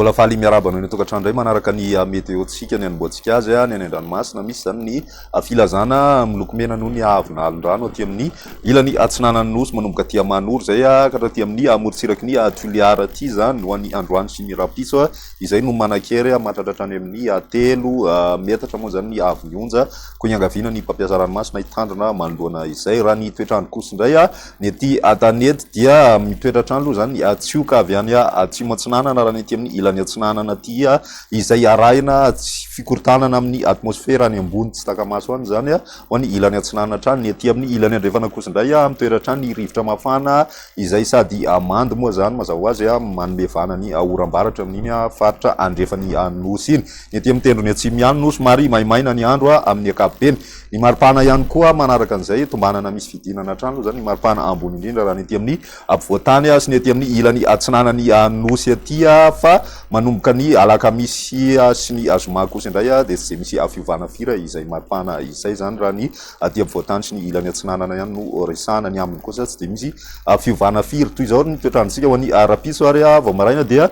mbola faly miarabana ny tokatrano indray manaraka ny météo-tsika ny anomboantsika azy ny any an-dranomasina misy zany ny filazana miloko mena noho ny avin'alondrano aty amin'ny ilany atsinanany nosy manomboka aty Manoro zay ka aty amin'ny amorontsiraky ny Toliara aty zany no an'ny Androany sy ny Rapiso izay no manakery mahatratra any amin'ny 3 metatra moa zany ny avin'ny onja koa ny angavina ny mpampiasa ranomasina hitandrina manoloana izay raha ny toetrandro kosa indray ny aty Antanety dia mitoetratra aloha zany tsioka avy any atsimo atsinanana raha ny aty amin'ny ilany atsinanana aty izay arahina fikorotanana amin'ny atmosfera any ambony tsy takamaso any zany ho an'ny ilany atsinanana trany ny aty amin'ny ilany andrefana kosa indray mitoetratra ny rivotra mafana izay sady mandy moa zany mazava azy manome vana ny oram-baratra amin'iny faritra andrefany nosy iny ny aty amin'ny tendrony atsimo ihany no somary maimaina ny andro amin'ny ankapobeny ny maripana ihany koa manaraka an'izay tombanana misy fidinana trano zany ny maripana ambony indrindra raha ny aty amin'ny ampovoantany sy ny aty amin'ny ilany atsinanany nosy aty fa manomboka ny alakamisy sy ny azoma kosa indray dia tsy misy fiovana firy izay maripana izay zany raha ny aty ampovoantany sy ny ilany atsinanana ihany no resana ny aminy kosa tsy dia misy fiovana firy toy izao ny toetrandrontsika ho an'ny Rapiso ary vao maraina dia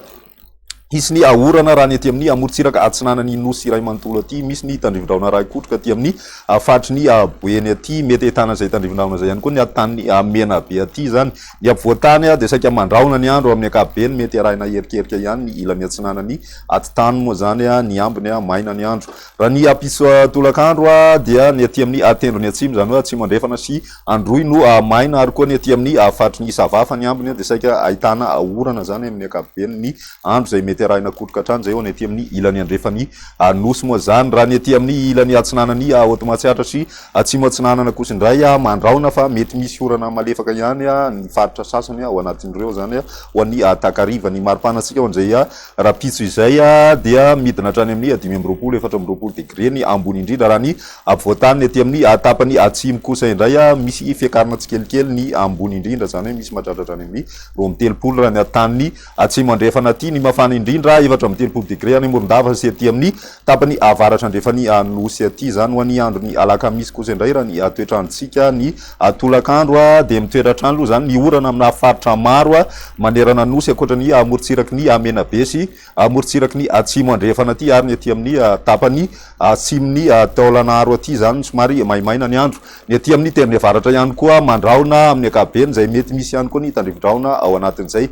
misy ny orana raha ny aty amin'ny amorontsiraka atsinanany nosy iray manontolo aty misy ny tandrivindraona raha kotroka aty amin'ny faritry ny boeny aty mety ahitana izay tandrivindraona zay ihany koa ny atany mena be aty zany ny ampovoantany dia saika mandraona ny andro amin'ny ankapobeny mety arahina herikerika ihany ny ilany atsinanany atitany moa zany ny ambiny maina ny andro raha ny Rapiso tolakandro dia ny aty amin'ny tendrony atsimo zany hoe atsimo andrefana sy androy no maina ary koa ny aty amin'ny faritry ny Savafa ny ambiny dia saika ahitana orana zany amin'ny ankapobeny ny andro zay mety arahina kotroka trano zay ho ny aty amin'ny ilany andrefany nosy moa zany raha ny aty amin'ny ilany atsinanany Hotomatsiatra sy atsimo atsinanana kosa indray mandraona fa mety misy orana malefaka ihany ny faritra sasany ao anatin'ireo zany ho an'ny takariva ny maripanantsika ho an'izay Rapiso izay dia midina hatrany amin'ny 5 degré ny ambony indrindra raha ny ampovoantany ny aty amin'ny tapany atsimo kosa indray misy fiakarana tsikelikely ny ambony indrindra zany hoe misy mahatratra hatrany amin'ny 20 raha ny atany atsimo andrefana aty ny mafana indrindra 4 degré any Morondava sy aty amin'ny tapany avaratra andrefany nosy aty zany ho an'ny andro ny alakamisy kosa indray raha ny toetrandrontsika ny tolakandro dia mitoetratra any aloha zany ny orana amina faritra maro manerana nosy akoatra ny amorontsiraky ny Menabe sy amorontsiraky ny atsimo andrefana aty ary ny aty amin'ny tapany atsimony Taolanaro aty zany somary maimaina ny andro ny aty amin'ny tendrony avaratra ihany koa mandraona amin'ny ankapobeny zay mety misy ihany koa ny tandrivindraona ao anatin'izay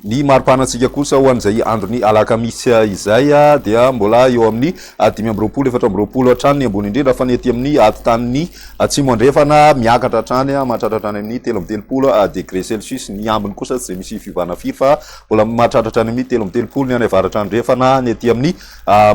ny maripanantsika kosa ho an'izay andro ny alakamisy izay dia mbola eo amin'ny 5 hatrany ny ambony indrindra fa ny aty amin'ny atitany atsimo andrefana miakatra hatrany mahatratra hatrany amin'ny 13 degré celsius ny ambiny kosa tsy misy fiovana firy fa mbola mahatratra hatrany amin'ny 13 ny any avaratra andrefana ny aty amin'ny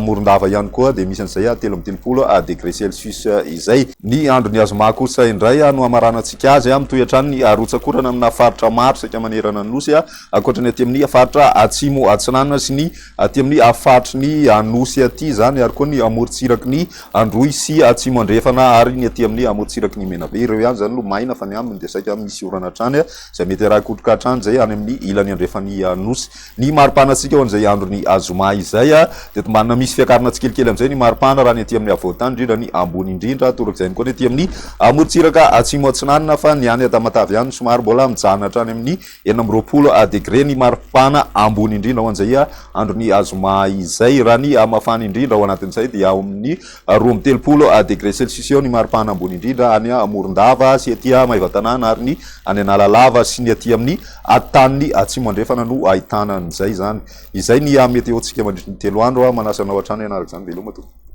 Morondava ihany koa dia misy an'izay 13 degré celsius izay ny andro ny azoma kosa indray no amaranantsika azy mitohy hatrany ny rotsakorana amina faritra maro saika manerana ny nosy akoatra ny aty amin'ny faritra atsimo atsinanana sy ny aty amin'ny faritry ny nosy aty zany ary koa ny amorontsiraky ny androy sy atsimo andrefana ary ny aty amin'ny amorontsiraky ny Menabe ireo ihany zany no maina fa ny ambiny dia saika misy orana hatrany zay mety raha kotroka hatrany zay any amin'ny ilany andrefany nosy ny maripanantsika ho an'izay andro ny azoma izay dia tombanina misy fiakarana tsikelikely amin'izay ny maripana raha ny aty amin'ny avoantany indrindra ny ambony indrindra torak'izay koa ny aty amin'ny amorontsiraka atsimo atsinanana fa ny any Tamatavy ihany somary mbola mijanona hatrany amin'ny 20 degré ny maripana ambony indrindra ho an'izay andro ny azoma izay raha ny mafana indrindra ao anatin'izay dia ao amin'ny 20 degré celsius eo ny maripana ambony indrindra any Morondava sy aty Maivatanana ary ny any Analalava sy ny aty amin'ny tany atsimo andrefana no ahitana an'izay zany izay ny metéo-tsika mandritra ny 3 andro manasanao hatrany ianaraka zany veloma tompoko.